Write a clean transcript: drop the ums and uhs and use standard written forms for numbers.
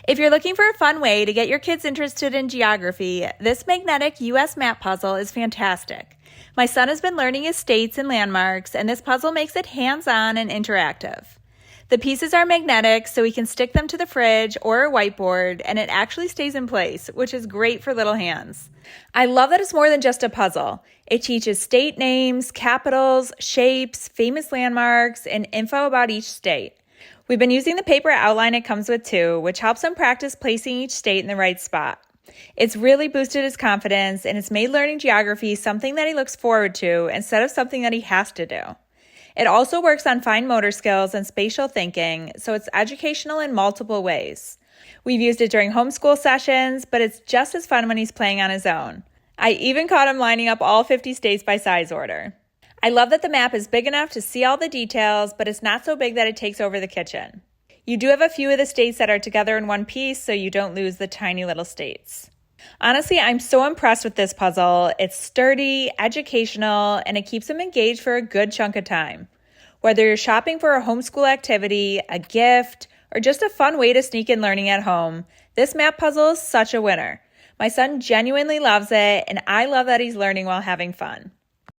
If you're looking for a fun way to get your kids interested in geography, this magnetic U.S. map puzzle is fantastic. My son has been learning his states and landmarks, and this puzzle makes it hands-on and interactive. The pieces are magnetic, so we can stick them to the fridge or a whiteboard, and it actually stays in place, which is great for little hands. I love that it's more than just a puzzle. It teaches state names, capitals, shapes, famous landmarks, and info about each state. We've been using the paper outline it comes with too, which helps him practice placing each state in the right spot. It's really boosted his confidence, and it's made learning geography something that he looks forward to instead of something that he has to do. It also works on fine motor skills and spatial thinking, so it's educational in multiple ways. We've used it during homeschool sessions, but it's just as fun when he's playing on his own. I even caught him lining up all 50 states by size order. I love that the map is big enough to see all the details, but it's not so big that it takes over the kitchen. You do have a few of the states that are together in one piece, so you don't lose the tiny little states. Honestly, I'm so impressed with this puzzle. It's sturdy, educational, and it keeps him engaged for a good chunk of time. Whether you're shopping for a homeschool activity, a gift, or just a fun way to sneak in learning at home, this map puzzle is such a winner. My son genuinely loves it, and I love that he's learning while having fun.